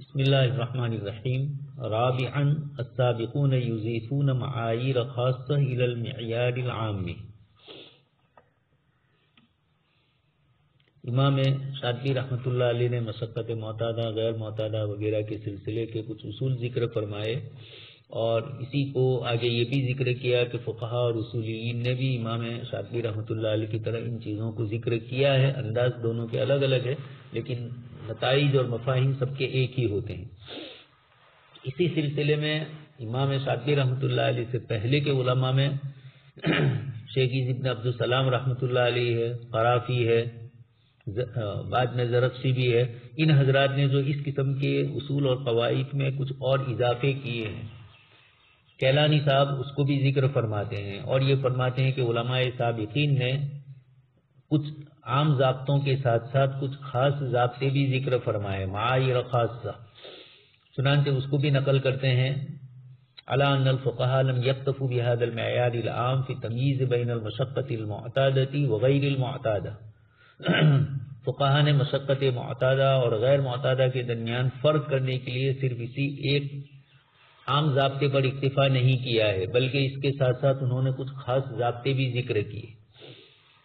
بسم اللہ الرحمن الرحیم. رابعا السابقون یضیفون معایر خاصہ الی المعیار العام. امام شاطبی رحمۃ اللہ علیہ نے مشقت معتادہ، غیر معتادہ وغیرہ کے سلسلے کے کچھ اصول ذکر فرمائے، اور اسی کو آگے یہ بھی ذکر کیا کہ فقہا اور اصولیین نے بھی امام شاطبی رحمۃ اللہ علیہ کی طرح ان چیزوں کو ذکر کیا ہے. انداز دونوں کے الگ الگ ہے لیکن نتائج اور مفاہیم سب کے ایک ہی ہوتے ہیں. اسی سلسلے میں امام شاطبی رحمۃ اللہ علیہ سے پہلے کے علماء میں شیخ ابن عبدالسلام رحمۃ اللہ علیہ ہے، قرافی ہے، بعد میں زرخشی بھی ہے. ان حضرات نے جو اس قسم کے اصول اور قواعد میں کچھ اور اضافے کیے ہیں، کیلانی صاحب اس کو بھی ذکر فرماتے ہیں، اور یہ فرماتے ہیں کہ علماء سابقین نے کچھ عام ضابطوں کے ساتھ ساتھ کچھ خاص ضابطے بھی ذکر فرمائے، معایر خاصہ. چنانچہ اس کو بھی نقل کرتے ہیں، علی ان الفقهاء لم يكتفوا بهذا المعیار العام في تمییز بین المشقۃ المعتادۃ وغیر المعتادہ. فقہا نے مشقت معتادہ اور غیر معتادہ کے درمیان فرق کرنے کے لیے صرف اسی ایک عام ضابطے پر اکتفا نہیں کیا ہے، بلکہ اس کے ساتھ ساتھ انہوں نے کچھ خاص ضابطے بھی ذکر کیے،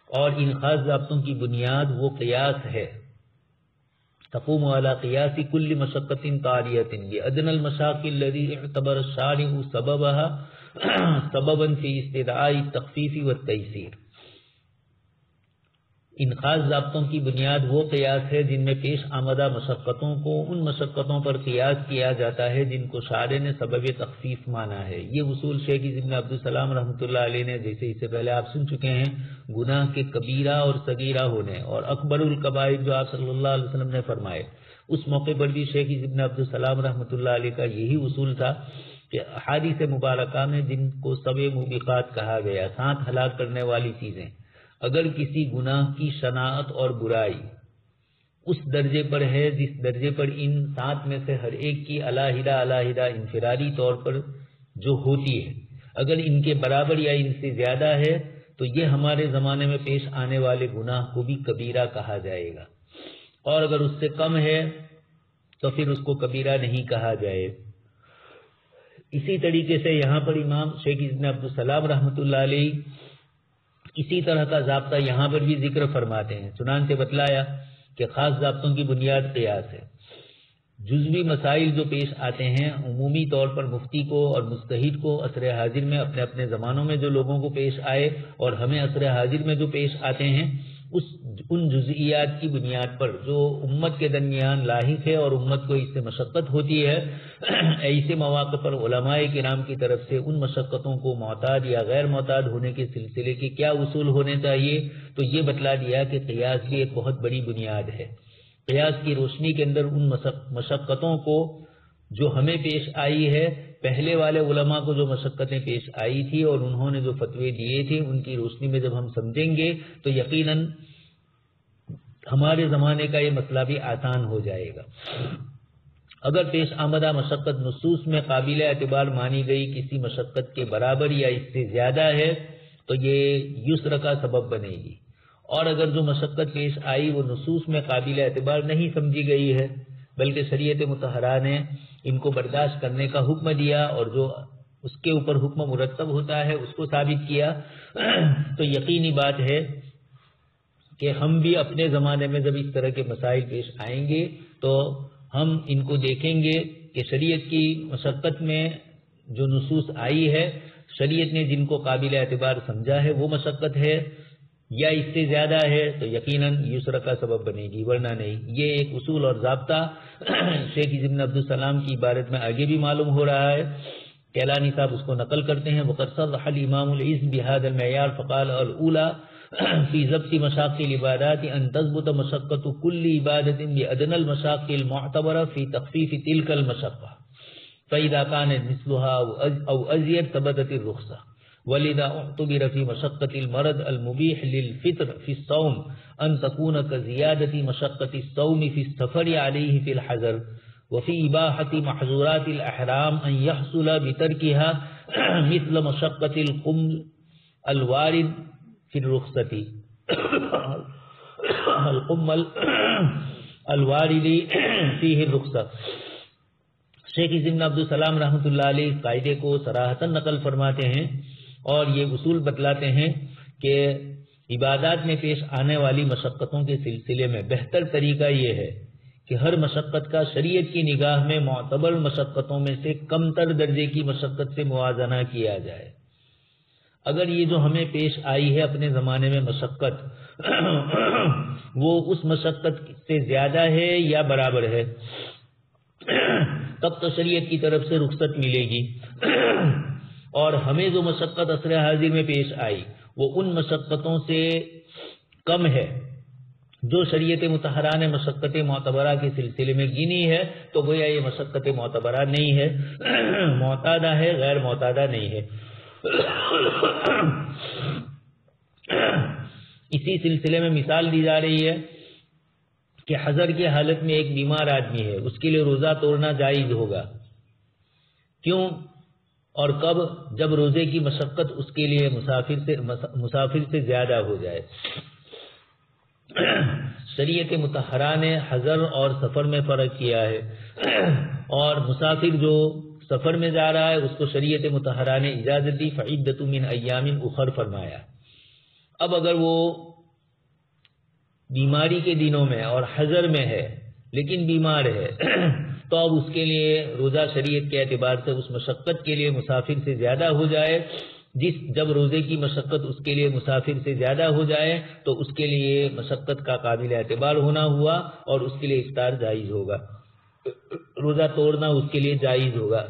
اور ان خاص ضابطوں کی بنیاد وہ قیاس ہے. تقوم علی قیاس کل مشقۃ طاریۃ بادنی المشاق الذی اعتبر الشارع سببا فی استدعاء التخفیف والتیسیر. ان خاص ضابطوں کی بنیاد وہ قیاس ہے جن میں پیش آمدہ مشقتوں کو ان مشقتوں پر قیاس کیا جاتا ہے جن کو شارع نے سبب تخفیف مانا ہے. یہ اصول شیخ ابن عبدالسلام رحمۃ اللہ علیہ نے، جیسے اس سے پہلے آپ سن چکے ہیں، گناہ کے کبیرہ اور صغیرہ ہونے اور اکبر الکبائر جو آپ صلی اللہ علیہ وسلم نے فرمائے، اس موقع پر بھی شیخ ابن عبدالسلام رحمۃ اللہ علیہ کا یہی اصول تھا کہ احادیث مبارکہ میں جن کو سبع موبقات کہا گیا، 7 ہلاک کرنے والی چیزیں، اگر کسی گناہ کی شناعت اور برائی اس درجے پر ہے جس درجے پر ان 7 میں سے ہر ایک کی علیحدہ انفرادی طور پر جو ہوتی ہے، اگر ان کے برابر یا ان سے زیادہ ہے تو یہ ہمارے زمانے میں پیش آنے والے گناہ کو بھی کبیرہ کہا جائے گا، اور اگر اس سے کم ہے تو پھر اس کو کبیرہ نہیں کہا جائے. اسی طریقے سے یہاں پر امام شیخ ابن عبدالسلام رحمۃ اللہ علیہ اسی طرح کا ضابطہ یہاں پر بھی ذکر فرماتے ہیں. چنانچہ بتلایا کہ خاص ضابطوں کی بنیاد قیاس ہے. جزوی مسائل جو پیش آتے ہیں عمومی طور پر مفتی کو اور مجتہد کو عصر حاضر میں اپنے اپنے زمانوں میں جو لوگوں کو پیش آئے اور ہمیں عصر حاضر میں جو پیش آتے ہیں، ان جزئیات کی بنیاد پر جو امت کے درمیان لاحق ہے اور امت کو اس سے مشقت ہوتی ہے، ایسے مواقع پر علماء کرام کی طرف سے ان مشقتوں کو معتاد یا غیر معتاد ہونے کے سلسلے کے کیا اصول ہونے چاہیے، تو یہ بتلا دیا کہ قیاس بھی ایک بہت بڑی بنیاد ہے. قیاس کی روشنی کے اندر ان مشقتوں کو جو ہمیں پیش آئی ہے، پہلے والے علماء کو جو مشقتیں پیش آئی تھی اور انہوں نے جو فتوے دیے تھے، ان کی روشنی میں جب ہم سمجھیں گے تو یقیناً ہمارے زمانے کا یہ مسئلہ بھی آسان ہو جائے گا. اگر پیش آمدہ مشقت نصوص میں قابل اعتبار مانی گئی کسی مشقت کے برابر یا اس سے زیادہ ہے تو یہ یسر کا سبب بنے گی، اور اگر جو مشقت پیش آئی وہ نصوص میں قابل اعتبار نہیں سمجھی گئی ہے بلکہ شریعت مطہرہ نے ان کو برداشت کرنے کا حکم دیا اور جو اس کے اوپر حکم مرتب ہوتا ہے اس کو ثابت کیا، تو یقینی بات ہے کہ ہم بھی اپنے زمانے میں جب اس طرح کے مسائل پیش آئیں گے تو ہم ان کو دیکھیں گے کہ شریعت کی مشقت میں جو نصوص آئی ہے، شریعت نے جن کو قابل اعتبار سمجھا ہے وہ مشقت ہے یا اس سے زیادہ ہے تو یقیناً یسر کا سبب بنے گی، ورنہ نہیں. یہ ایک اصول اور ضابطہ شیخ ابن عبدالسلام کی عبارت میں آگے بھی معلوم ہو رہا ہے. کیلانی صاحب اس کو نقل کرتے ہیں، وقد صرح الامام العز بهذا المعیار فقال الاولى في ضبط مشاق العبادات ان تضبط مشقة كل عبادة بأدنى المشاق المعتبرة في تخفيف تلك المشقة فإذا كان مثلها أو أزيد ثبتت الرخصة. ولذا اعتبر في مشقة المرض المبيح للفطر في الصوم أن تكون كزيادة مشقة الصوم في السفر عليه في الحذر، وفي إباحة محظورات الأحرام أن يحصل بتركها مثل مشقة القمل الوارد في الرخصة القمل الوارد فيه الرخصة. شیخ ابن عبدالسلام رحمۃ اللہ علیہ اس قاعدے کو صراحتاً نقل فرماتے ہیں اور یہ اصول بتلاتے ہیں کہ عبادات میں پیش آنے والی مشقتوں کے سلسلے میں بہتر طریقہ یہ ہے کہ ہر مشقت کا شریعت کی نگاہ میں معتبر مشقتوں میں سے کم تر درجے کی مشقت سے موازنہ کیا جائے. اگر یہ جو ہمیں پیش آئی ہے اپنے زمانے میں مشقت وہ اس مشقت سے زیادہ ہے یا برابر ہے تب تو شریعت کی طرف سے رخصت ملے گی. اور ہمیں جو مشقت عصر حاضر میں پیش آئی وہ ان مشقتوں سے کم ہے جو شریعت مطہرہ نے مشقت معتبرہ کے سلسلے میں گنی ہے، تو گویا یہ مشقت معتبرہ نہیں ہے، معتادہ ہے، غیر معتادہ نہیں ہے. اسی سلسلے میں مثال دی جا رہی ہے کہ حضر کی حالت میں ایک بیمار آدمی ہے، اس کے لیے روزہ توڑنا جائز ہوگا. کیوں اور کب؟ جب روزے کی مشقت اس کے لیے مسافر سے زیادہ ہو جائے. شریعت مطہرہ نے حضر اور سفر میں فرق کیا ہے، اور مسافر جو سفر میں جا رہا ہے اس کو شریعت مطہرہ نے اجازت دی، فعدۃ من ایام اخر فرمایا. اب اگر وہ بیماری کے دنوں میں اور حضر میں ہے لیکن بیمار ہے تو اب اس کے لیے روزہ شریعت کے اعتبار سے اس مشقت کے لیے مسافر سے زیادہ ہو جائے. جب روزے کی مشقت اس کے لیے مسافر سے زیادہ ہو جائے تو اس کے لیے مشقت کا قابل اعتبار ہونا ہوا اور اس کے لیے افطار جائز ہوگا، روزہ توڑنا اس کے لیے جائز ہوگا.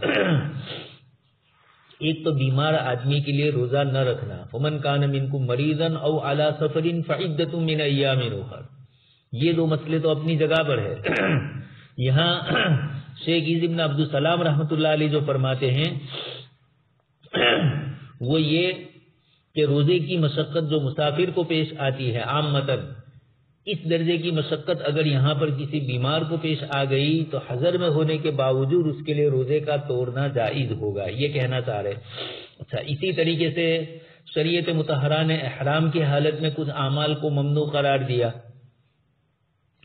ایک تو بیمار آدمی کے لیے روزہ نہ رکھنا، فمن کان منکم مریضا او علی سفر فعدۃ من ایام اخر، یہ دو مسئلے تو اپنی جگہ پر ہے. یہاں شیخ ابن عبدالسلام رحمۃ اللہ علیہ جو فرماتے ہیں وہ یہ کہ روزے کی مشقت جو مسافر کو پیش آتی ہے عامتاً، اس درجے کی مشقت اگر یہاں پر کسی بیمار کو پیش آ گئی تو حضر میں ہونے کے باوجود اس کے لیے روزے کا توڑنا جائز ہوگا، یہ کہنا چاہ رہے. اچھا، اسی طریقے سے شریعت مطہرہ نے احرام کی حالت میں کچھ اعمال کو ممنوع قرار دیا.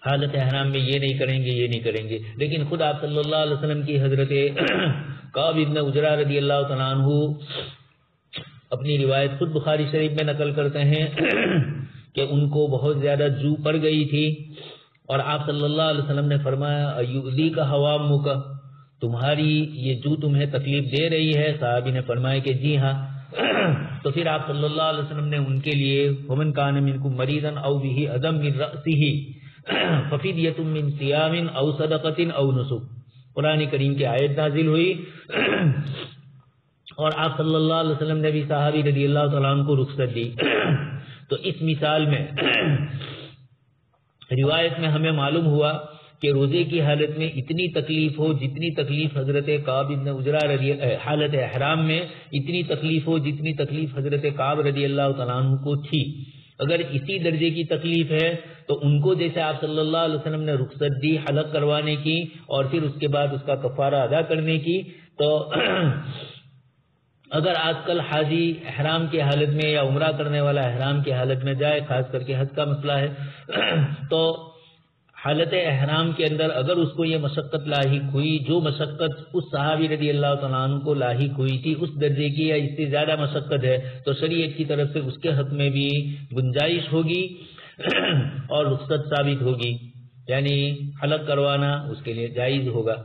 حالت احرام میں یہ نہیں کریں گے، یہ نہیں کریں گے، لیکن خود آپ صلی اللہ علیہ وسلم کی حضرت کعب ابن عجرہ رضی اللہ تعالیٰ عنہ اپنی روایت خود بخاری شریف میں نقل کرتے ہیں کہ ان کو بہت زیادہ جو پڑ گئی تھی اور آپ صلی اللہ علیہ وسلم نے فرمایا ایؤذی کا حوامک، تمہاری یہ جو تمہیں تکلیف دے رہی ہے؟ صحابی نے فرمایا کہ جی ہاں. تو پھر آپ صلی اللہ علیہ وسلم نے ان کے لیے ومن کان منکم مریضا او به ادم من رأسه ففدیۃ من صیام او صدقۃ او نسک، قرآن کریم کی آیت نازل ہوئی اور آپ صلی اللہ علیہ وسلم نے بھی صحابی رضی اللہ تعالیٰ عنہ کو رخصت دی. تو اس مثال میں روایت میں ہمیں معلوم ہوا کہ روزے کی حالت میں اتنی تکلیف ہو جتنی تکلیف حضرت کعب بن عجرہ حالت احرام میں اتنی تکلیف ہو جتنی تکلیف حضرت کعب رضی اللہ تعالیٰ عنہ کو تھی. اگر اسی درجے کی تکلیف ہے تو ان کو جیسے آپ صلی اللہ علیہ وسلم نے رخصت دی حلق کروانے کی اور پھر اس کے بعد اس کا کفارہ ادا کرنے کی، تو اگر آج کل حاجی احرام کی حالت میں یا عمرہ کرنے والا احرام کی حالت میں جائے، خاص کر کے حج کا مسئلہ ہے، تو حالت احرام کے اندر اگر اس کو یہ مشقت لاحق ہوئی جو مشقت اس صحابی رضی اللہ تعالیٰ عنہ کو لاحق ہوئی تھی اس درجے کی یا اس سے زیادہ مشقت ہے، تو شریعت کی طرف سے اس کے حق میں بھی گنجائش ہوگی اور رخصت ثابت ہوگی، یعنی حلق کروانا اس کے لیے جائز ہوگا.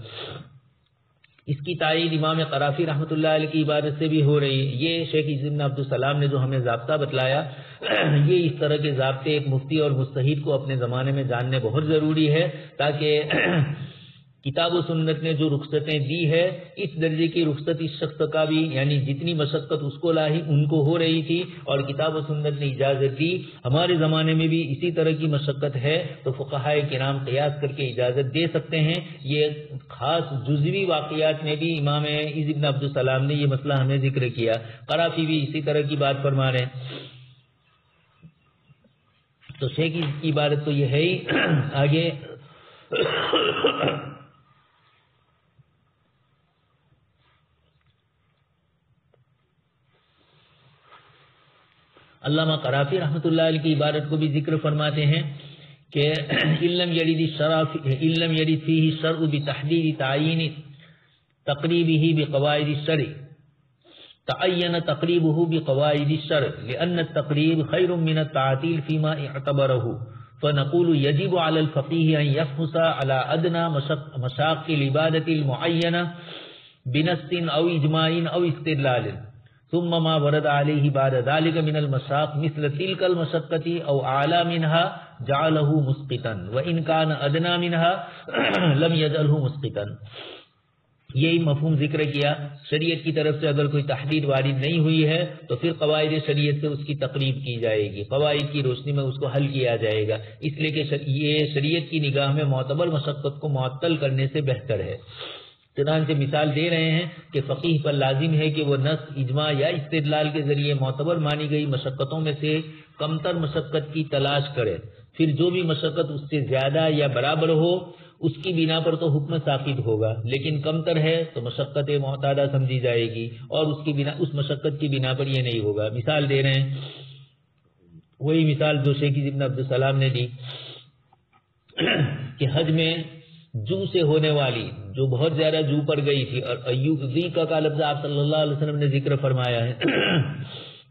اس کی تائید امام قرافی رحمۃ اللہ علیہ کی عبادت سے بھی ہو رہی ہے. یہ شیخ ابن عبدالسلام نے جو ہمیں ضابطہ بتلایا، یہ اس طرح کے ضابطے ایک مفتی اور مجتہد کو اپنے زمانے میں جاننے بہت ضروری ہے، تاکہ کتاب و سنت نے جو رخصتیں دی ہے اس درجے کی رخصت اس شخص کا بھی، یعنی جتنی مشقت اس کو لاحق ان کو ہو رہی تھی اور کتاب و سنت نے اجازت دی، ہمارے زمانے میں بھی اسی طرح کی مشقت ہے تو فقہائے کرام قیاس کر کے اجازت دے سکتے ہیں. یہ خاص جزوی واقعات میں بھی امام ابن عبدالسلام نے یہ مسئلہ ہمیں ذکر کیا. قرافی بھی اسی طرح کی بات فرما رہے ہیں. تو شیخ کی عبادت تو یہ ہے ہی. آگے علامہ قرافی رحمۃ اللہ علیہ کی عبادت کو بھی ذکر فرماتے ہیں کہ علم یرید فیہ الشرع بتحدید تعین تقریبه بقواعد الشرع تعین تقریبه بقواعد الشرع لأن التقریب خیر من التعطیل فيما اعتبره فنقول يجب على الفقيه أن يفحص على أدنى مشاق العبادة المعينة بنص أو إجماع أو استدلال ثم ما ورد عليه بعد ذلك من المشاق مثل تلك المشقة أو أعلى منها جعله مسقطا وإن كان أدنى منها لم يجعله مسقطا. یہی مفہوم ذکر کیا. شریعت کی طرف سے اگر کوئی تحدید وارد نہیں ہوئی ہے تو پھر قواعد شریعت سے اس کی تقریب کی جائے گی, قواعد کی روشنی میں اس کو حل کیا جائے گا, اس لیے کہ یہ شریعت کی نگاہ میں معتبر مشقت کو معطل کرنے سے بہتر ہے. چنانچہ مثال دے رہے ہیں کہ فقیہ پر لازم ہے کہ وہ نص, اجماع یا استدلال کے ذریعے معتبر مانی گئی مشقتوں میں سے کمتر مشقت کی تلاش کرے, پھر جو بھی مشقت اس سے زیادہ یا برابر ہو اس کی بنا پر تو حکم ثابت ہوگا, لیکن کمتر ہے تو مشقت معتادہ سمجھی جائے گی اور اس مشقت کی بنا پر یہ نہیں ہوگا. مثال دے رہے ہیں وہی مثال جو شیخ ابن عبدالسلام نے دی کہ حج میں جو سے ہونے والی جو بہت زیادہ جو پر گئی تھی, اور ایوب ذیقہ کا لفظ آپ صلی اللہ علیہ وسلم نے ذکر فرمایا ہے,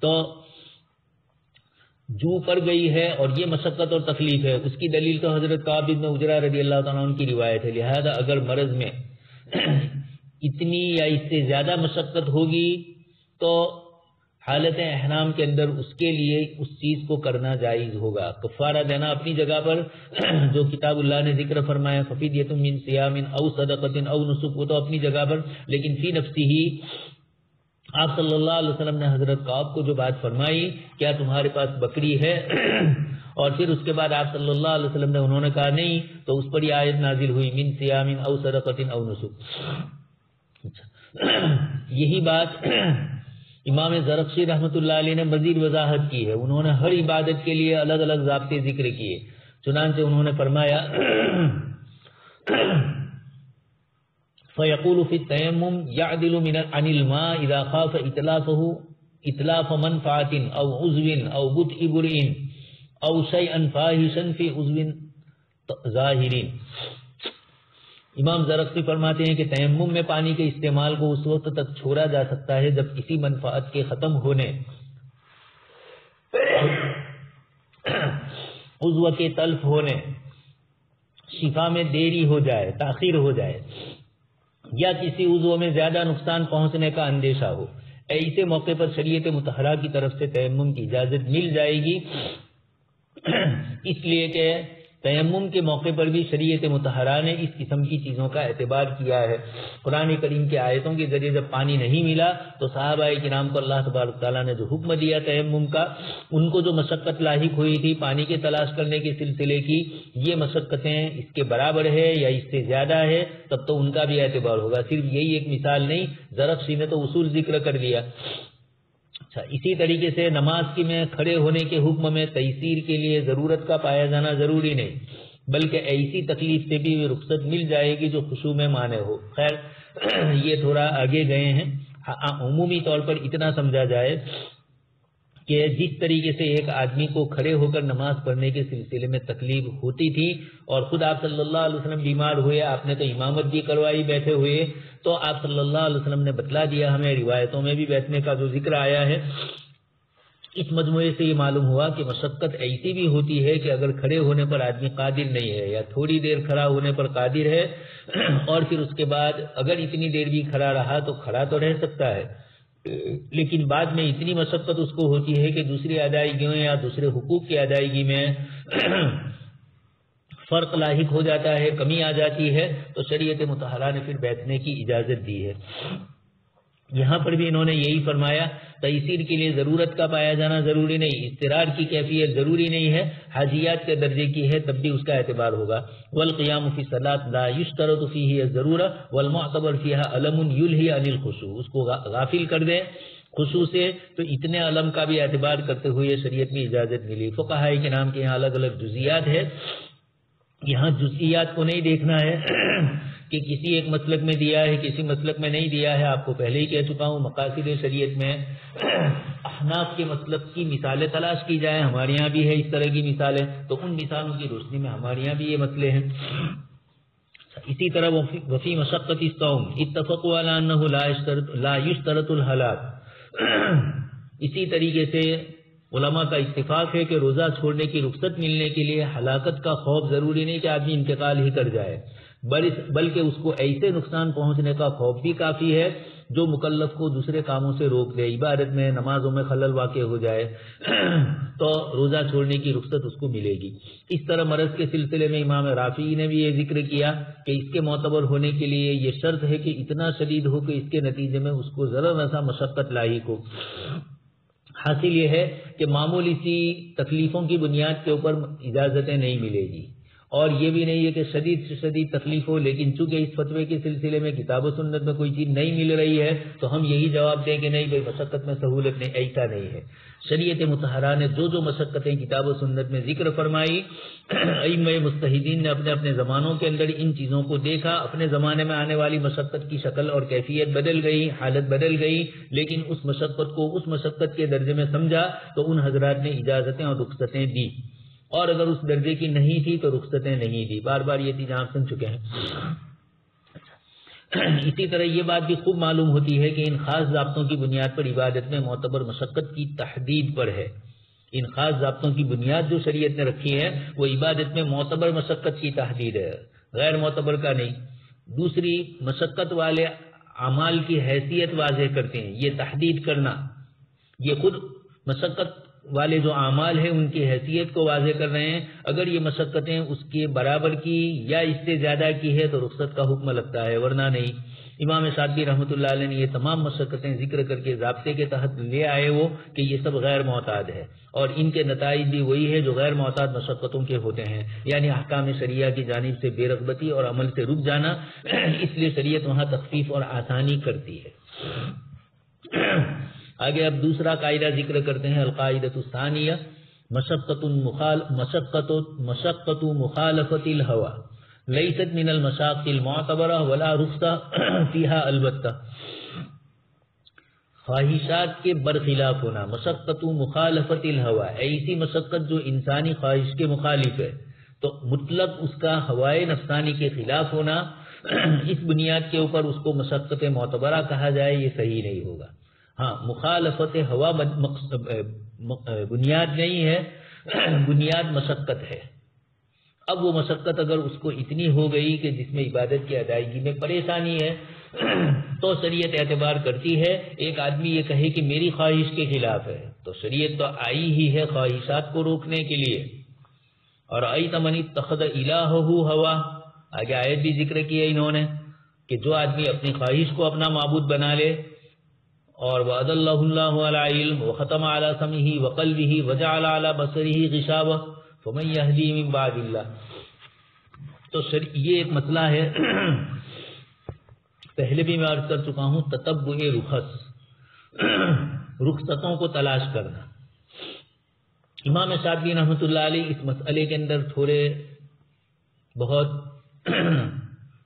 تو جو پر گئی ہے اور یہ مشقت اور تکلیف ہے, اس کی دلیل تو حضرت کعب بن عجرہ رضی اللہ تعالیٰ عنہ کی روایت ہے. لہذا اگر مرض میں اتنی یا اس سے زیادہ مشقت ہوگی تو حالت احرام کے اندر اس کے لیے اس چیز کو کرنا جائز ہوگا. کفارہ دینا اپنی جگہ پر, جو کتاب اللہ نے ذکر فرمایا ففیدیۃ من صیام او صدقۃ او نسک, وہ تو اپنی جگہ پر, لیکن فی نفسی ہی آپ صلی اللہ علیہ وسلم نے حضرت کعب کو جو بات فرمائی, کیا تمہارے پاس بکری ہے, اور پھر اس کے بعد آپ صلی اللہ علیہ وسلم نے انہوں نے کہا نہیں, تو اس پر یہ آیت نازل ہوئی من صیام او صدقۃ او نسک. یہی بات امام زرخشی رحمۃ اللہ علیہ نے مزید وضاحت کی ہے. انہوں نے ہر عبادت کے لیے الگ الگ ضابطے ذکر کیے. چنانچہ انہوں نے فرمایا فَيَقُولُ فِي التَّيَمُّمِ يَعْدِلُ عَنِ الْمَاءِ إِذَا خَافَ إِتْلَافَ مَنْفَعَةٍ أَوْ عُضْوٍ أَوْ بُطْءِ بُرْءٍ أَوْ شَيْئًا فَاحِشًا فِي عُضْوٍ ظَاهِرٍ. امام زرخشی فرماتے ہیں کہ تیمم میں پانی کے استعمال کو اس وقت تک چھوڑا جا سکتا ہے جب کسی منفعت کے ختم ہونے, عضو کے تلف ہونے, شفا میں دیری ہو جائے, تاخیر ہو جائے, یا کسی عضو میں زیادہ نقصان پہنچنے کا اندیشہ ہو. ایسے موقع پر شریعت مطہرہ کی طرف سے تیمم کی اجازت مل جائے گی, اس لیے کہ تیمم کے موقع پر بھی شریعت مطہرہ نے اس قسم کی چیزوں کا اعتبار کیا ہے. قرآن کریم کی آیتوں کے ذریعے جب پانی نہیں ملا تو صحابہ کرام کو اللہ تبارک تعالیٰ نے جو حکم دیا تیمم کا, ان کو جو مشقت لاحق ہوئی تھی پانی کے تلاش کرنے کے سلسلے کی, یہ مشقتیں اس کے برابر ہے یا اس سے زیادہ ہے, تب تو ان کا بھی اعتبار ہوگا. صرف یہی ایک مثال نہیں, زرخشی نے تو اصول ذکر کر دیا. اچھا, اسی طریقے سے نماز کی میں کھڑے ہونے کے حکم میں تیسیر کے لیے ضرورت کا پایا جانا ضروری نہیں, بلکہ ایسی تکلیف سے بھی رخصت مل جائے گی جو خشوع میں مانع ہو. خیر یہ تھوڑا آگے گئے ہیں. عمومی طور پر اتنا سمجھا جائے کہ جس طریقے سے ایک آدمی کو کھڑے ہو کر نماز پڑھنے کے سلسلے میں تکلیف ہوتی تھی, اور خود آپ صلی اللہ علیہ وسلم بیمار ہوئے, آپ نے تو امامت بھی کروائی بیٹھے ہوئے, تو آپ صلی اللہ علیہ وسلم نے بتلا دیا ہمیں, روایتوں میں بھی بیٹھنے کا جو ذکر آیا ہے. اس مجموعے سے یہ معلوم ہوا کہ مشقت ایسی بھی ہوتی ہے کہ اگر کھڑے ہونے پر آدمی قادر نہیں ہے یا تھوڑی دیر کھڑا ہونے پر قادر ہے, اور پھر اس کے بعد اگر اتنی دیر بھی کھڑا رہا تو کھڑا تو رہ سکتا ہے, لیکن بعد میں اتنی مشقت اس کو ہوتی ہے کہ دوسری ادائیگیوں یا دوسرے حقوق کی ادائیگی میں فرق لاحق ہو جاتا ہے, کمی آ جاتی ہے, تو شریعت مطہرہ نے پھر بیٹھنے کی اجازت دی ہے. یہاں پر بھی انہوں نے یہی فرمایا, تیسیر کے لیے ضرورت کا پایا جانا ضروری نہیں, اضطرار کی کیفیت ضروری نہیں ہے, حاجیات کے درجے کی ہے تب بھی اس کا اعتبار ہوگا. والقیام فی الصلاۃ لا یشترط فیہ الضرورۃ والمعتبر فیہا علم یلہی عن الخشوع. اس کو غافل کر دیں خشوع سے تو اتنے علم کا بھی اعتبار کرتے ہوئے شریعت میں اجازت ملی. فقہاء کرام کے یہاں الگ الگ جزیات ہے, یہاں جزئیات کو نہیں دیکھنا ہے کہ کسی ایک مسلک میں دیا ہے کسی مسلک میں نہیں دیا ہے. آپ کو پہلے ہی کہہ چکا ہوں, مقاصد شریعت میں احناف کے مسلک کی مثالیں تلاش کی جائیں. ہمارے یہاں بھی ہے اس طرح کی مثالیں, تو ان مثالوں کی روشنی میں ہمارے یہاں بھی یہ مسئلے ہیں. اسی طرح وفی مشقت الصوم اتفقوا علی انہ لا یشترط الحلاق، اسی طریقے سے علماء کا اتفاق ہے کہ روزہ چھوڑنے کی رخصت ملنے کے لیے ہلاکت کا خوف ضروری نہیں کہ آدمی انتقال ہی کر جائے، بلکہ اس کو ایسے نقصان پہنچنے کا خوف بھی کافی ہے جو مکلف کو دوسرے کاموں سے روک دے، عبادت میں نمازوں میں خلل واقع ہو جائے تو روزہ چھوڑنے کی رخصت اس کو ملے گی۔ اس طرح مرض کے سلسلے میں امام رافعی نے بھی یہ ذکر کیا کہ اس کے معتبر ہونے کے لیے یہ شرط ہے کہ اتنا شدید ہو کہ اس کے نتیجے میں اس کو ذرا نسا مشقت لاحق ہو۔ حاصل یہ ہے کہ معمولی سی تکلیفوں کی بنیاد کے اوپر اجازتیں نہیں ملے گی، اور یہ بھی نہیں ہے کہ شدید سے شدید تکلیف ہو، لیکن چونکہ اس فتوے کے سلسلے میں کتاب و سنت میں کوئی چیز نہیں مل رہی ہے تو ہم یہی جواب دیں کہ نہیں بھائی مشقت میں سہولت نہیں، ایسا نہیں ہے۔ شریعت مطہرہ نے جو مشقتیں کتاب و سنت میں ذکر فرمائی، ائمہ مجتہدین نے اپنے اپنے زمانوں کے اندر ان چیزوں کو دیکھا، اپنے زمانے میں آنے والی مشقت کی شکل اور کیفیت بدل گئی، حالت بدل گئی، لیکن اس مشقت کو اس مشقت کے درجے میں سمجھا تو ان حضرات نے اجازتیں اور رخصتیں دی، اور اگر اس درجے کی نہیں تھی تو رخصتیں نہیں دی۔ بار بار یہ چیزیں آپ سن چکے ہیں۔ اسی طرح یہ بات بھی خوب معلوم ہوتی ہے کہ ان خاص ضابطوں کی بنیاد پر عبادت میں معتبر مشقت کی تحدید پر ہے۔ ان خاص ضابطوں کی بنیاد جو شریعت نے رکھی ہے وہ عبادت میں معتبر مشقت کی تحدید ہے، غیر معتبر کا نہیں۔ دوسری، مشقت والے اعمال کی حیثیت واضح کرتے ہیں، یہ تحدید کرنا، یہ خود مشقت والے جو اعمال ہیں ان کی حیثیت کو واضح کر رہے ہیں۔ اگر یہ مشقتیں اس کے برابر کی یا اس سے زیادہ کی ہے تو رخصت کا حکم لگتا ہے، ورنہ نہیں۔ امام شاطبی رحمۃ اللہ علیہ نے یہ تمام مشقتیں ذکر کر کے ضابطے کے تحت لے آئے وہ کہ یہ سب غیر معتاد ہے، اور ان کے نتائج بھی وہی ہے جو غیر معتاد مشقتوں کے ہوتے ہیں، یعنی احکام شریعہ کی جانب سے بے رغبتی اور عمل سے رک جانا۔ اس لیے شریعت وہاں تخفیف اور آسانی کرتی ہے۔ آگے اب دوسرا قاعدہ ذکر کرتے ہیں، القاعدۃ الثانیہ مشقۃ مخالفۃ الہوى لیست من المشاق المعتبرہ ولا رخصہ فیہا البتہ۔ خواہشات کے برخلاف ہونا، مشقۃ مخالفۃ الہوى، ایسی مشقت جو انسانی خواہش کے مخالف ہے، تو مطلق اس کا ہوائے نفسانی کے خلاف ہونا، اس بنیاد کے اوپر اس کو مشقت معتبرہ کہا جائے یہ صحیح نہیں ہوگا۔ ہاں، مخالفت ہوا بنیاد نہیں ہے، بنیاد مشقت ہے۔ اب وہ مشقت اگر اس کو اتنی ہو گئی کہ جس میں عبادت کی ادائیگی میں پریشانی ہے تو شریعت اعتبار کرتی ہے۔ ایک آدمی یہ کہے کہ میری خواہش کے خلاف ہے تو شریعت تو آئی ہی ہے خواہشات کو روکنے کے لیے۔ اور ایت من اتخذ الہہ ہوا، آگے آیت بھی ذکر کی ہے انہوں نے کہ جو آدمی اپنی خواہش کو اپنا معبود بنا لے، اور وَأَضَلَّهُ اللَّهُ عَلَىٰ عِلْمٍ وَخَتَمَ عَلَىٰ سَمْعِهِ وَقَلْبِهِ وَجَعَلَ عَلَىٰ بَصَرِهِ غِشَاوَةً فَمَن يَهْدِي مِن بَعْدِ اللَّهِ۔ تو یہ ایک مسئلہ ہے، پہلے بھی میں عرض کر چکا ہوں، تتبع رخصتوں کو تلاش کرنا۔ امام شاطبی رحمۃ اللہ علیہ اس مسئلے کے اندر تھوڑے بہت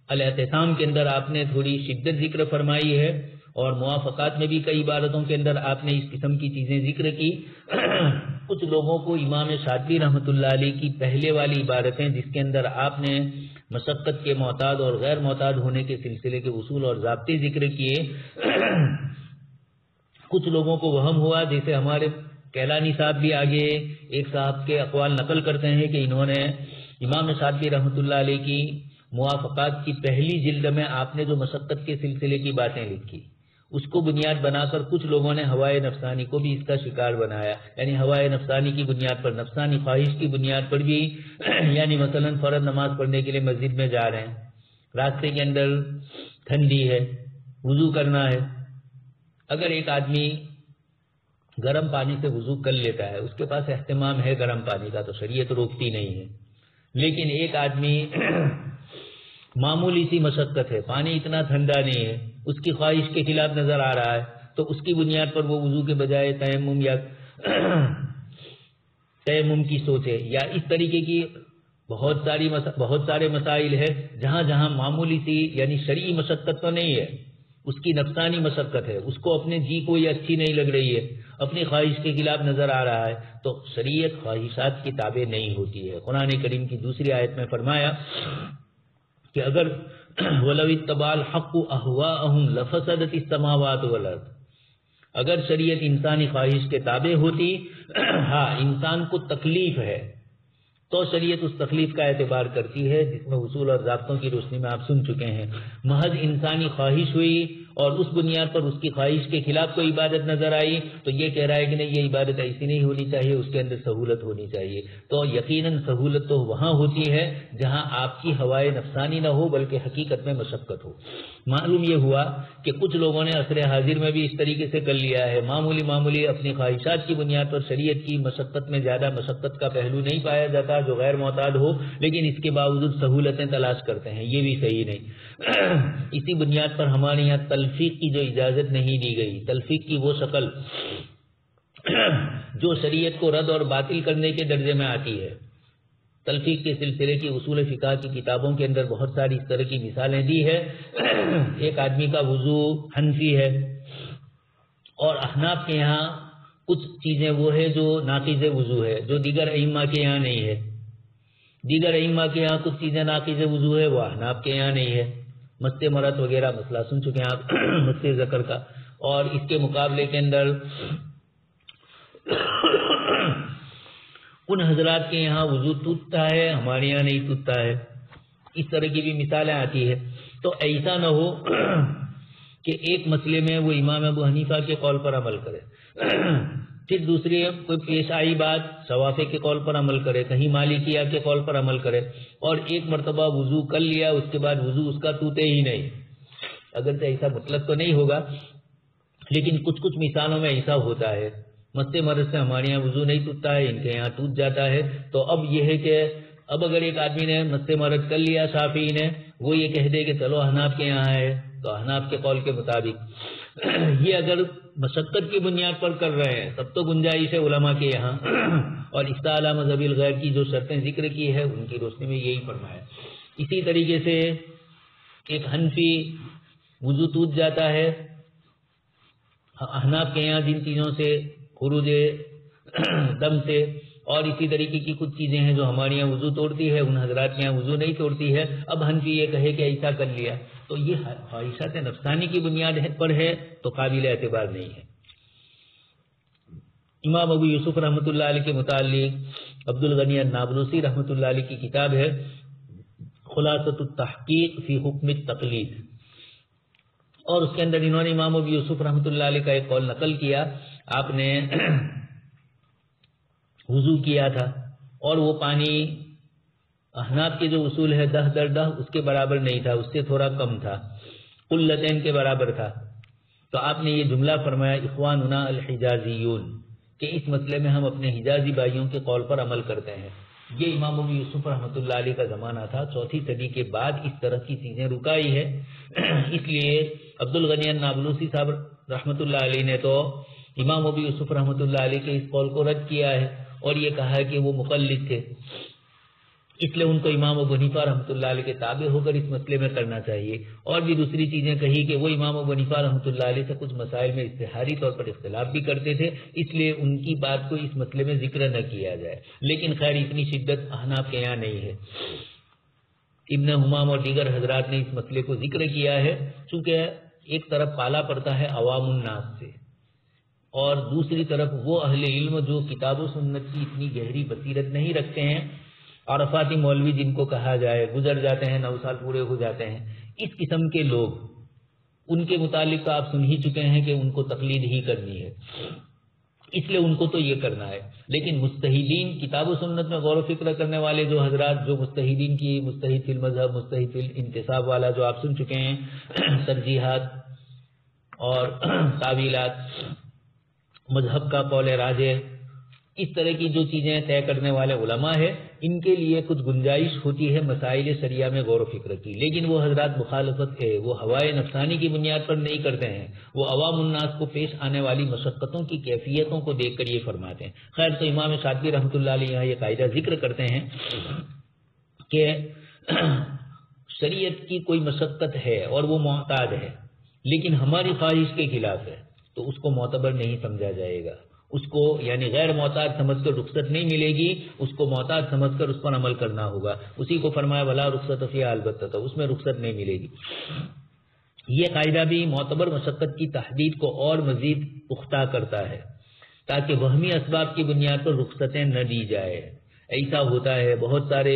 الاعتصام کے اندر آپ نے تھوڑی شدت ذکر فرمائی ہے، اور موافقات میں بھی کئی عبارتوں کے اندر آپ نے اس قسم کی چیزیں ذکر کی۔ کچھ لوگوں کو امام شاطبی رحمۃ اللہ علیہ کی پہلے والی عبارتیں جس کے اندر آپ نے مشقت کے معتاد اور غیر معتاد ہونے کے سلسلے کے اصول اور ضابطے ذکر کیے، کچھ لوگوں کو وہم ہوا، جیسے ہمارے کیلانی صاحب بھی آگے ایک صاحب کے اقوال نقل کرتے ہیں کہ انہوں نے امام شاطبی رحمۃ اللہ علیہ کی موافقات کی پہلی جلد میں آپ نے جو مشقت کے سلسلے کی باتیں لکھی اس کو بنیاد بنا کر کچھ لوگوں نے ہوائے نفسانی کو بھی اس کا شکار بنایا، یعنی ہوائے نفسانی کی بنیاد پر، نفسانی خواہش کی بنیاد پر بھی، یعنی مثلا فرض نماز پڑھنے کے لیے مسجد میں جا رہے ہیں، راستے کے اندر ٹھنڈی ہے، وضو کرنا ہے۔ اگر ایک آدمی گرم پانی سے وضو کر لیتا ہے، اس کے پاس اہتمام ہے گرم پانی کا، تو شریعت روکتی نہیں ہے۔ لیکن ایک آدمی معمولی سی مشقت ہے، پانی اتنا ٹھنڈا نہیں ہے، اس کی خواہش کے خلاف نظر آ رہا ہے، تو اس کی بنیاد پر وہ وضو کے بجائے تیمم یا تیمم کی سوچے، یا اس طریقے کی بہت سارے مسائل ہے جہاں جہاں معمولی سی یعنی شرعی مشقت تو نہیں ہے، اس کی نفسانی مشقت ہے، اس کو اپنے جی کو یہ اچھی نہیں لگ رہی ہے، اپنی خواہش کے خلاف نظر آ رہا ہے، تو شریعت خواہشات کی تابع نہیں ہوتی ہے۔ قرآن کریم کی دوسری آیت میں فرمایا کہ اگر وَلَوِ اتَّبَعَ الْحَقُّ أَهْوَاءَهُمْ لَفَسَدَتِ السَّمَاوَاتُ وَالْأَرْضُ، اگر شریعت انسانی خواہش کے تابع ہوتی، ہاں انسان کو تکلیف ہے تو شریعت اس تکلیف کا اعتبار کرتی ہے، جس میں اصول اور ضابطوں کی روشنی میں آپ سن چکے ہیں۔ محض انسانی خواہش ہوئی اور اس بنیاد پر اس کی خواہش کے خلاف کوئی عبادت نظر آئی تو یہ کہہ رہا ہے کہ نہیں، یہ عبادت ایسی نہیں ہونی چاہیے، اس کے اندر سہولت ہونی چاہیے۔ تو یقیناً سہولت تو وہاں ہوتی ہے جہاں آپ کی ہوائے نفسانی نہ ہو بلکہ حقیقت میں مشقت ہو۔ معلوم یہ ہوا کہ کچھ لوگوں نے عصر حاضر میں بھی اس طریقے سے کر لیا ہے، معمولی اپنی خواہشات کی بنیاد پر شریعت کی مشقت میں زیادہ مشقت کا پہلو نہیں پایا جاتا جو غیر معتاد ہو، لیکن اس کے باوجود سہولتیں تلاش کرتے ہیں، یہ بھی صحیح نہیں۔ اسی بنیاد پر ہمارے یہاں تلفیق کی جو اجازت نہیں دی گئی، تلفیق کی وہ شکل جو شریعت کو رد اور باطل کرنے کے درجے میں آتی ہے، تلفیق کے سلسلے کی اصول فقہ کی کتابوں کے اندر بہت ساری اس طرح کی مثالیں دی ہے۔ ایک آدمی کا وضو حنفی ہے اور احناف کے یہاں کچھ چیزیں وہ ہے جو ناقض وضو ہے، جو دیگر ائمہ کے یہاں نہیں ہے۔ دیگر ائمہ کے یہاں کچھ چیزیں ناقض وضو ہے، وہ احناف کے یہاں نہیں ہے۔ مست مرد وغیرہ مسئلہ سن چکے ہیں آپ مست ذکر کا، اور اس کے مقابلے کے اندر ان حضرات کے یہاں وضو ٹوٹتا ہے، ہمارے یہاں نہیں ٹوٹتا ہے۔ اس طرح کی بھی مثالیں آتی ہے۔ تو ایسا نہ ہو کہ ایک مسئلے میں وہ امام ابو حنیفہ کے قول پر عمل کرے، پھر دوسری کوئی پیش آئی بات شوافی کے قول پر عمل کرے، کہیں مالکیہ کے قول پر عمل کرے، اور ایک مرتبہ وضو کر لیا اس کے بعد وضو اس کا ٹوٹے ہی نہیں۔ اگرچہ ایسا مطلب تو نہیں ہوگا لیکن کچھ مثالوں میں ایسا ہوتا ہے۔ مست مرض سے ہمارے یہاں وضو نہیں ٹوٹتا ہے، ان کے یہاں ٹوٹ جاتا ہے۔ تو اب یہ ہے کہ اب اگر ایک آدمی نے مست مرض کر لیا شافعی نے، وہ یہ کہہ دے کہ چلو احناف کے یہاں ہے، تو احناف کے قول کے مطابق یہ اگر مشقت کی بنیاد پر کر رہے ہیں تب تو گنجائش ہے علماء کے یہاں، اور استعلا مذہب الغیر کی جو شرطیں ذکر کی ہے ان کی روشنی میں یہی فرمایا۔ اسی طریقے سے ایک حنفی وضو ٹوٹ جاتا ہے، احناف کے یہاں جن چیزوں سے خروج دم سے اور اسی طریقے کی کچھ چیزیں ہیں جو ہمارے یہاں وضو توڑتی ہے، ان حضرات کے یہاں وضو نہیں توڑتی ہے۔ اب حنفی یہ کہے کہ ایسا کر لیا تو یہ خواہشات نفسانی کی بنیاد پر ہے تو قابل اعتبار نہیں ہے۔ امام ابو یوسف رحمۃ اللہ علیہ کے متعلق عبد الغنی النابلسی رحمۃ اللہ علیہ کی کتاب ہے خلاصۃ التحقیق فی حکم التقلید، اور اس کے اندر انہوں نے امام ابو یوسف رحمۃ اللہ علیہ کا ایک قول نقل کیا۔ آپ نے وضو کیا تھا اور وہ پانی احناف کے جو اصول ہے 10 در 10 اس کے برابر نہیں تھا، اس سے تھوڑا کم تھا، قلتین کے برابر تھا۔ تو آپ نے یہ جملہ فرمایا اخواننا الحجازیون، کہ اس مسئلے میں ہم اپنے حجازی بھائیوں کے قول پر عمل کرتے ہیں۔ یہ امام ابو یوسف رحمۃ اللہ علیہ کا زمانہ تھا، 4 صدی کے بعد اس طرح کی چیزیں رکائی ہے۔ اس لیے عبد الغنی النابلسی صاحب رحمۃ اللہ علیہ نے تو امام ابو یوسف رحمۃ اللہ علیہ کے اس قول کو رد کیا ہے اور یہ کہا ہے کہ وہ مقلد تھے، اس لیے ان کو امام ابو حنیفہ رحمۃ اللہ علیہ کے تابع ہو کر اس مسئلے میں کرنا چاہیے۔ اور بھی دوسری چیزیں کہی کہ وہ امام ابو حنیفہ رحمۃ اللہ علیہ سے کچھ مسائل میں اشتہاری طور پر اختلاف بھی کرتے تھے، اس لیے ان کی بات کو اس مسئلے میں ذکر نہ کیا جائے۔ لیکن خیر اتنی شدت احناف کے یہاں نہیں ہے۔ ابن حمام اور دیگر حضرات نے اس مسئلے کو ذکر کیا ہے، چونکہ ایک طرف پالا پڑتا ہے عوام الناس سے اور دوسری طرف وہ اہل علم جو کتاب و سنت کی اتنی گہری بصیرت نہیں رکھتے ہیں، عرفاتی مولوی جن کو کہا جائے، گزر جاتے ہیں، 9 سال پورے ہو جاتے ہیں، اس قسم کے لوگ، ان کے متعلق تو آپ سن ہی چکے ہیں کہ ان کو تقلید ہی کرنی ہے، اس لیے ان کو تو یہ کرنا ہے۔ لیکن مجتہدین، کتاب و سنت میں غور و فکر کرنے والے جو حضرات، جو مجتہدین کی مجتہد فی المذہب، مجتہد فی الانتصاب والا جو آپ سن چکے ہیں، ترجیحات اور تعویلات، مذہب کا قول راجح، اس طرح کی جو چیزیں طے کرنے والے علماء ہیں، ان کے لیے کچھ گنجائش ہوتی ہے مسائل شریعہ میں غور و فکر کی، لیکن وہ حضرات مخالفت ہے، وہ ہوائے نفسانی کی بنیاد پر نہیں کرتے ہیں، وہ عوام الناس کو پیش آنے والی مشقتوں کی کیفیتوں کو دیکھ کر یہ فرماتے ہیں۔ خیر تو امام شاطبی رحمۃ اللہ علیہ یہاں یہ قاعدہ ذکر کرتے ہیں کہ شریعت کی کوئی مشقت ہے اور وہ معتاد ہے لیکن ہماری خواہش کے خلاف ہے تو اس کو معتبر نہیں سمجھا جائے گا، اس کو یعنی غیر معتاد سمجھ کر رخصت نہیں ملے گی، اس کو معتاد سمجھ کر اس پر عمل کرنا ہوگا. اسی کو فرمایا ولا رخصت فی البتہ، اس میں رخصت نہیں ملے گی. یہ قاعدہ بھی معتبر مشقت کی تحدید کو اور مزید پختہ کرتا ہے تاکہ وہمی اسباب کی بنیاد پر رخصتیں نہ دی جائے. ایسا ہوتا ہے بہت سارے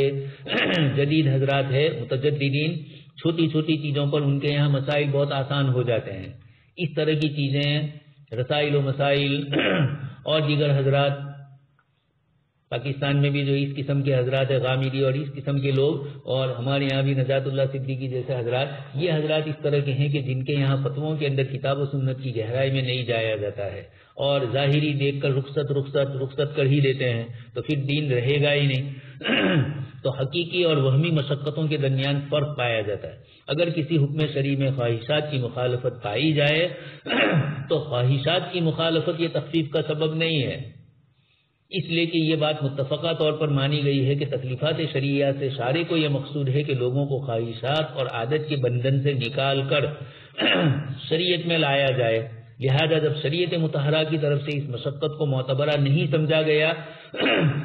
جدید حضرات ہے متجددین، چھوٹی چھوٹی چیزوں پر ان کے یہاں مسائل بہت آسان ہو جاتے ہیں. اس طرح کی چیزیں رسائل و مسائل اور دیگر حضرات پاکستان میں بھی جو اس قسم کے حضرات ہیں غامدی اور اس قسم کے لوگ، اور ہمارے یہاں بھی نجات اللہ صدیقی جیسے حضرات، یہ حضرات اس طرح کے ہیں کہ جن کے یہاں فتووں کے اندر کتاب و سنت کی گہرائی میں نہیں جایا جاتا ہے اور ظاہری دیکھ کر رخصت کر ہی دیتے ہیں، تو پھر دین رہے گا ہی نہیں. تو حقیقی اور وہمی مشقتوں کے درمیان فرق پایا جاتا ہے. اگر کسی حکم شرعی میں خواہشات کی مخالفت پائی جائے تو خواہشات کی مخالفت یہ تخفیف کا سبب نہیں ہے، اس لیے کہ یہ بات متفقہ طور پر مانی گئی ہے کہ تکلیفات شرعیہ سے شارع کو یہ مقصود ہے کہ لوگوں کو خواہشات اور عادت کے بندھن سے نکال کر شریعت میں لایا جائے. لہذا جب شریعت مطہرہ کی طرف سے اس مشقت کو معتبرہ نہیں سمجھا گیا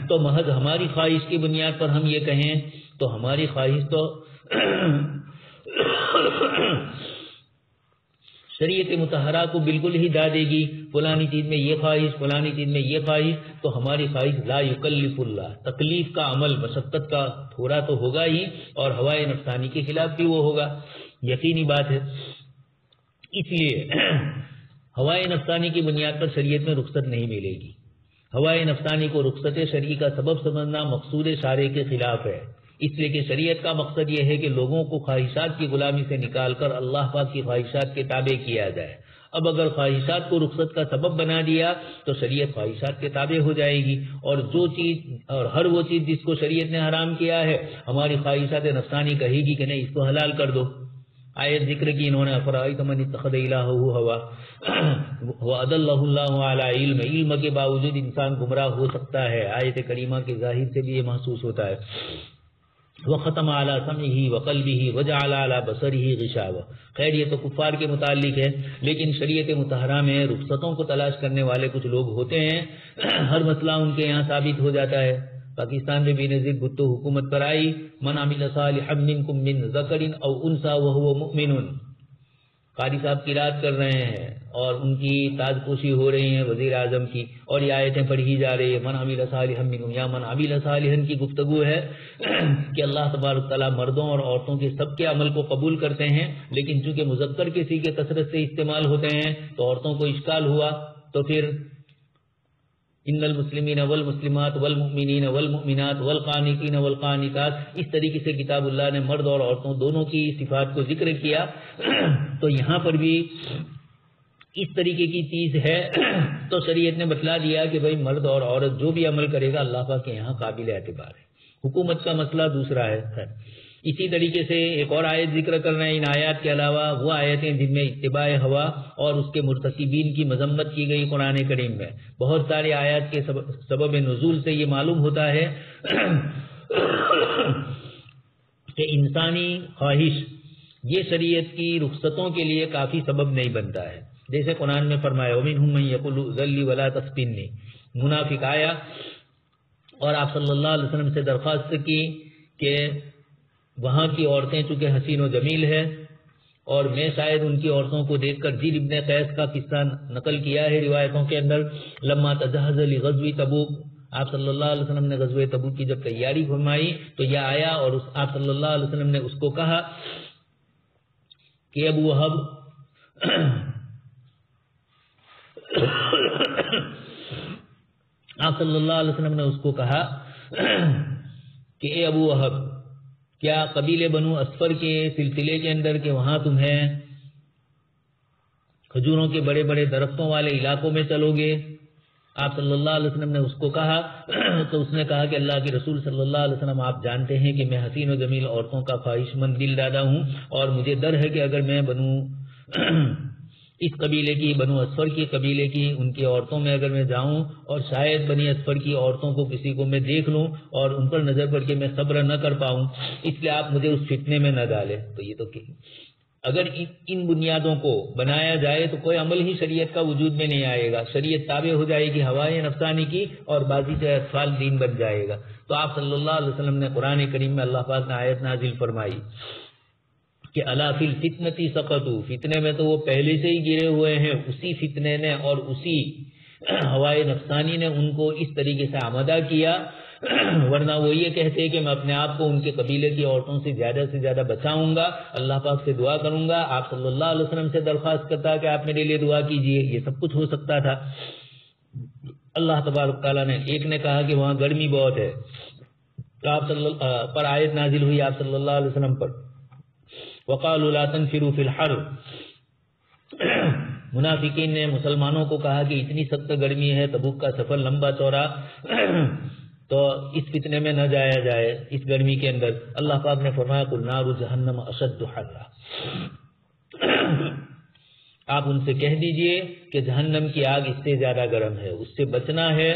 تو محض ہماری خواہش کی بنیاد پر ہم یہ کہیں تو ہماری خواہش تو شریعت مطہرہ کو بالکل ہی دا دے گی، فلانی چیز میں یہ خواہش، فلانی چیز میں یہ خواہش، تو ہماری خواہش لا یکلف اللہ، تکلیف کا عمل مشقت کا تھوڑا تو ہوگا ہی اور ہوائے نفسانی کے خلاف بھی وہ ہوگا، یقینی بات ہے. اس لیے ہوائے نفسانی کی بنیاد پر شریعت میں رخصت نہیں ملے گی. ہوائے نفسانی کو رخصت شرعی کا سبب سمجھنا مقصود شارع کے خلاف ہے، اس لیے کہ شریعت کا مقصد یہ ہے کہ لوگوں کو خواہشات کی غلامی سے نکال کر اللہ پاک کی خواہشات کے تابع کیا جائے. اب اگر خواہشات کو رخصت کا سبب بنا دیا تو شریعت خواہشات کے تابع ہو جائے گی، اور ہر وہ چیز جس کو شریعت نے حرام کیا ہے ہماری خواہشات نفسانی کہے گی کہ نہیں اس کو حلال کر دو. آیت ذکر کی انہوں نے افرائیت من اتخذ الہہ ہوا وَأَضَلَّهُ اللَّهُ عَلَى علم، علم کے باوجود انسان گمراہ ہو سکتا ہے. آیت کریمہ کے ظاہر سے بھی یہ محسوس ہوتا ہے. وختم علی سمعہ وقلبہ وجعل علی بصرہ غشاوہ. خیر یہ تو کفار کے متعلق ہے، لیکن شریعت مطہرہ میں رخصتوں کو تلاش کرنے والے کچھ لوگ ہوتے ہیں، ہر مسئلہ ان کے یہاں ثابت ہو جاتا ہے. پاکستان میں بے نظیر بھٹو حکومت پر آئی، من عمل صالحا منکم من ذکر او انثی وہو مؤمن. قاری صاحب قرات کر رہے ہیں اور ان کی تاج پوشی ہو رہی ہے وزیر اعظم کی، اور یہ آیتیں پڑھی جا رہی ہے من عمل صالحا منکم یا من عمل صالحا کی گفتگو ہے کہ اللہ تبارک تعالیٰ مردوں اور عورتوں کے سب کے عمل کو قبول کرتے ہیں، لیکن چونکہ مذکر کے صیغے کثرت سے استعمال ہوتے ہیں تو عورتوں کو اشکال ہوا. تو پھر ان المسلمین والمسلمات والمؤمنین والمؤمنات والقانتین والقانتات، اس طریقے سے کتاب اللہ نے مرد اور عورتوں دونوں کی صفات کو ذکر کیا. تو یہاں پر بھی اس طریقے کی چیز ہے تو شریعت نے بتلا دیا کہ بھائی مرد اور عورت جو بھی عمل کرے گا اللہ پاک کے یہاں قابل اعتبار ہے. حکومت کا مسئلہ دوسرا ہے. اسی طریقے سے ایک اور آیت ذکر کر رہے ہیں. ان آیات کے علاوہ وہ آیتیں جن میں اتباع ہوا اور اس کے مرتکبین کی مذمت کی گئی قرآن کریم میں. بہت سارے آیات کے سبب نزول سے یہ معلوم ہوتا ہے کہ انسانی خواہش یہ شریعت کی رخصتوں کے لیے کافی سبب نہیں بنتا ہے. جیسے قرآن میں فرمایا وَمِنْهُمْ مَنْ يَقُولُ ذَلِّ وَلَا تَفْتِنِّي. منافق آیا اور آپ صلی اللہ علیہ وسلم سے درخواست کی کہ وہاں کی عورتیں چونکہ حسین و جمیل ہے اور میں شاید ان کی عورتوں کو دیکھ کر زید ابن قیس کا قصہ نقل کیا ہے روایتوں کے اندر. لما تجہز لغزوہ تبوک، آپ صلی اللہ علیہ وسلم نے غزوہ تبوک کی جب تیاری فرمائی تو یہ آیا اور آپ صلی اللہ علیہ وسلم نے اس کو کہا کہ ابو وہب آپ صلی اللہ علیہ وسلم نے اس کو کہا کہ اے ابو وہب کیا قبیلے بنو اسفر کے سلسلے کے اندر کہ وہاں تمہیں کھجوروں کے بڑے بڑے درختوں والے علاقوں میں چلو گے؟ آپ صلی اللہ علیہ وسلم نے اس کو کہا تو اس نے کہا کہ اللہ کے رسول صلی اللہ علیہ وسلم آپ جانتے ہیں کہ میں حسین و جمیل عورتوں کا خواہش مند دل دادا ہوں اور مجھے ڈر ہے کہ اگر میں اس قبیلے کی بنو اسفر کی قبیلے کی ان کی عورتوں میں اگر میں جاؤں اور شاید بنی اسفر کی عورتوں کو کسی کو میں دیکھ لوں اور ان پر نظر پڑ کے میں صبر نہ کر پاؤں، اس لیے آپ مجھے اس فتنے میں نہ ڈالیں. تو یہ تو اگر ان بنیادوں کو بنایا جائے تو کوئی عمل ہی شریعت کا وجود میں نہیں آئے گا، شریعت تابع ہو جائے گی ہوائے نفسانی کی اور بازی سے اطفال دین بن جائے گا۔ تو آپ صلی اللہ علیہ وسلم نے قرآن کریم میں اللہ پاک نے آیت نازل فرمائی کہ الا فی الفتنۃ سقطوا، فتنے میں تو وہ پہلے سے ہی گرے ہوئے ہیں، اسی فتنے نے اور اسی ہوائے نفسانی نے ان کو اس طریقے سے آمادہ کیا، ورنہ وہ یہ کہتے کہ میں اپنے آپ کو ان کے قبیلے کی عورتوں سے زیادہ بچاؤں گا، اللہ پاک سے دعا کروں گا، آپ صلی اللہ علیہ وسلم سے درخواست کرتا کہ آپ میرے لیے دعا کیجئے، یہ سب کچھ ہو سکتا تھا۔ اللہ تبارک تعالیٰ نے ایک نے کہا کہ وہاں گرمی بہت ہے، تو آپ پر آیت نازل ہوئی آپ صلی اللہ علیہ وسلم پر، وقالوا لا تنفروا فی الحر، منافقین نے مسلمانوں کو کہا کہ اتنی سخت گرمی ہے، تبوک کا سفر لمبا چوڑا، تو اس فتنے میں نہ جایا جائے اس گرمی کے اندر۔ اللہ پاک نے فرمایا قل نار جہنم اشد حرا، آپ ان سے کہہ دیجئے کہ جہنم کی آگ اس سے زیادہ گرم ہے، اس سے بچنا ہے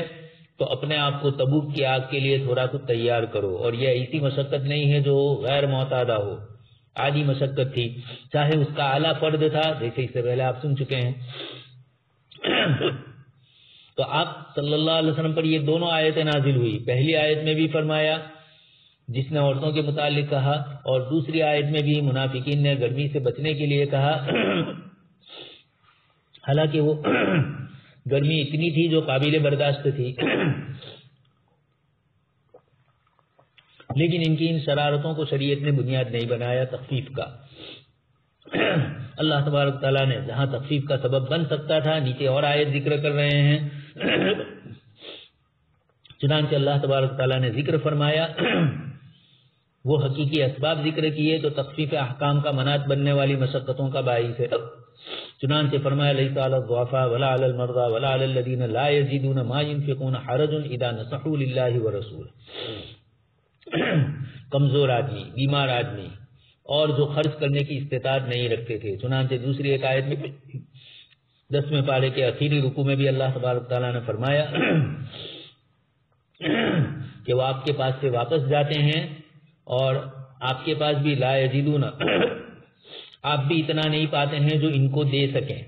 تو اپنے آپ کو تبوک کی آگ کے لیے تھوڑا کچھ تیار کرو، اور یہ ایسی مشقت نہیں ہے جو غیر معتادہ ہو، عادی مشقت تھی، چاہے اس کا اعلیٰ فرد تھا، جیسے اس سے پہلے آپ سن چکے ہیں۔ تو آپ صلی اللہ علیہ وسلم پر یہ دونوں آیتیں نازل ہوئی، پہلی آیت میں بھی فرمایا جس نے عورتوں کے متعلق کہا، اور دوسری آیت میں بھی منافقین نے گرمی سے بچنے کے لیے کہا، حالانکہ وہ گرمی اتنی تھی جو قابل برداشت تھی، لیکن ان کی ان شرارتوں کو شریعت نے بنیاد نہیں بنایا تخفیف کا۔ اللہ تبارک تعالیٰ نے جہاں تخفیف کا سبب بن سکتا تھا، نیچے اور آیت ذکر کر رہے ہیں، چنانچہ اللہ تبارک تعالیٰ نے ذکر فرمایا، وہ حقیقی اسباب ذکر کیے تو تخفیف احکام کا مناط بننے والی مشقتوں کا باعث ہے۔ چنانچہ فرمایا لیس علی الضعفاء ولا علی المرضى ولا علی الذین لا یجدون ما ينفقون حرج اذا نصحوا للہ ورسولہ، کمزور آدمی، بیمار آدمی اور جو خرچ کرنے کی استطاعت نہیں رکھتے تھے۔ چنانچہ دوسری ایک آیت میں 10ویں پارے کے آخری رکوع میں بھی اللہ تبارک تعالیٰ نے فرمایا کہ وہ آپ کے پاس سے واپس جاتے ہیں اور آپ کے پاس بھی لا یجدون، آپ بھی اتنا نہیں پاتے ہیں جو ان کو دے سکیں۔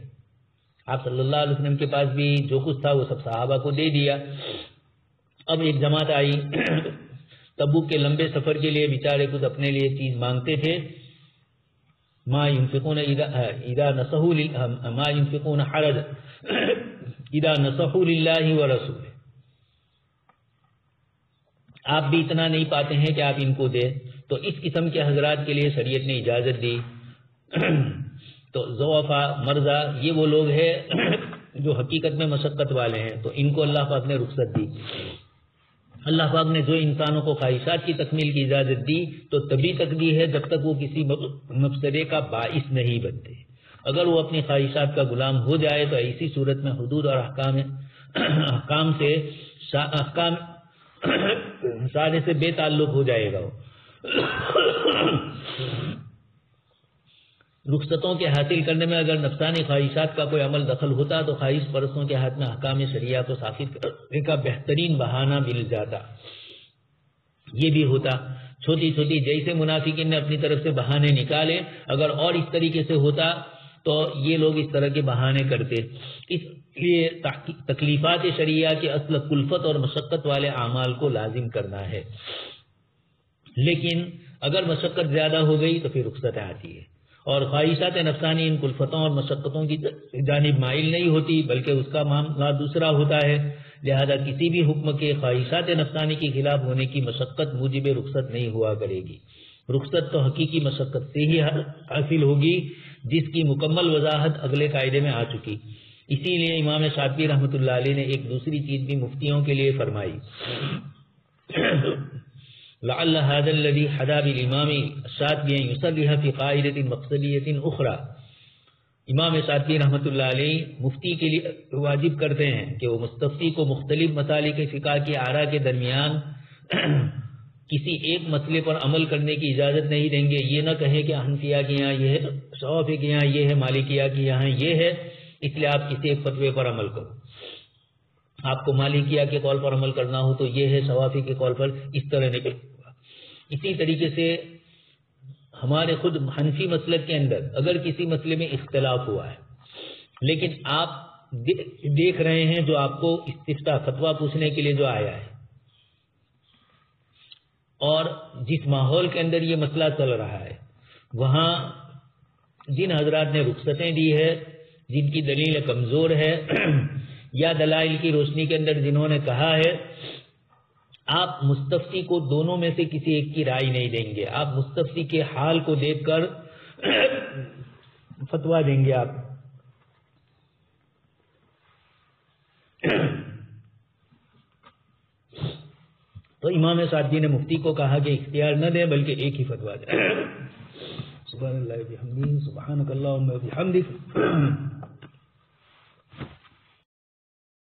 آپ صلی اللہ علیہ وسلم کے پاس بھی جو کچھ تھا وہ سب صحابہ کو دے دیا۔ اب ایک جماعت آئی، تبوک کے لمبے سفر کے لیے بیچارے کچھ اپنے لیے چیز مانگتے تھے، ما ينفقون اذا نصحوا ما ينفقون حرج اذا نصحوا للہ ورسولہ، آپ بھی اتنا نہیں پاتے ہیں کہ آپ ان کو دیں، تو اس قسم کے حضرات کے لیے شریعت نے اجازت دی۔ تو ضعفاء، مرضى، یہ وہ لوگ ہیں جو حقیقت میں مشقت والے ہیں، تو ان کو اللہ پاک نے رخصت دی۔ اللہ پاک نے جو انسانوں کو خواہشات کی تکمیل کی اجازت دی تو تبھی تک دی ہے جب تک وہ کسی مفسدے کا باعث نہیں بنتے۔ اگر وہ اپنی خواہشات کا غلام ہو جائے تو ایسی صورت میں حدود اور احکام سارے سے بے تعلق ہو جائے گا۔ رخصتوں کے حاصل کرنے میں اگر نفسانی خواہشات کا کوئی عمل دخل ہوتا تو خواہش پرستوں کے ہاتھ میں احکام شریعہ کو ثابت کرنے کا بہترین بہانہ مل جاتا۔ یہ بھی ہوتا، چھوٹی چھوٹی جیسے منافقین نے اپنی طرف سے بہانے نکالے، اگر اور اس طریقے سے ہوتا تو یہ لوگ اس طرح کے بہانے کرتے۔ اس لیے تکلیفات شریعہ کے اصل کلفت اور مشقت والے اعمال کو لازم کرنا ہے، لیکن اگر مشقت زیادہ ہو گئی تو پھر رخصت آتی ہے، اور خواہشات نفسانی ان کلفتوں اور مشقتوں کی جانب مائل نہیں ہوتی بلکہ اس کا معاملہ دوسرا ہوتا ہے۔ لہذا کسی بھی حکم کے خواہشات نفسانی کے خلاف ہونے کی مشقت موجب رخصت نہیں ہوا کرے گی۔ رخصت تو حقیقی مشقت سے ہی حاصل ہوگی جس کی مکمل وضاحت اگلے قاعدے میں آ چکی۔ اسی لیے امام شاطبی رحمۃ اللہ علیہ نے ایک دوسری چیز بھی مفتیوں کے لیے فرمائی، لعل هذا الذي حدا بالامام الشاطبی ان يصلح في قاعده مقصدیه اخرى، امام شاطبی رحمۃ اللہ علیہ مفتی کے لیے واجب کرتے ہیں کہ وہ مستفتی کو مختلف مسالک فقہ کی آراء کے درمیان کسی ایک مسئلے پر عمل کرنے کی اجازت نہیں دیں گے۔ یہ نہ کہے کہ حنفیہ کے یہاں یہ ہے، شافعی کے یہاں یہ ہے، مالکیہ کے یہاں یہ ہے، اس لیے آپ کسی ایک فتوے پر عمل کرو۔ آپ کو مالکیہ کے قول پر عمل کرنا ہو تو یہ ہے، شافعی کے قول پر اس طرح نہیں۔ اسی طریقے سے ہمارے خود حنفی مسلک کے اندر اگر کسی مسئلے میں اختلاف ہوا ہے، لیکن آپ دیکھ رہے ہیں جو آپ کو استفتاء فتویٰ پوچھنے کے لیے جو آیا ہے، اور جس ماحول کے اندر یہ مسئلہ چل رہا ہے، وہاں جن حضرات نے رخصتیں دی ہے، جن کی دلیل کمزور ہے، یا دلائل کی روشنی کے اندر جنہوں نے کہا ہے، آپ مستفتی کو دونوں میں سے کسی ایک کی رائے نہیں دیں گے، آپ مستفتی کے حال کو دیکھ کر فتویٰ دیں گے آپ۔ تو امام سعدی نے مفتی کو کہا کہ اختیار نہ دیں بلکہ ایک ہی فتویٰ دیں۔ سبحان اللہ و بحمدہ، سبحانک اللہم و بحمدک۔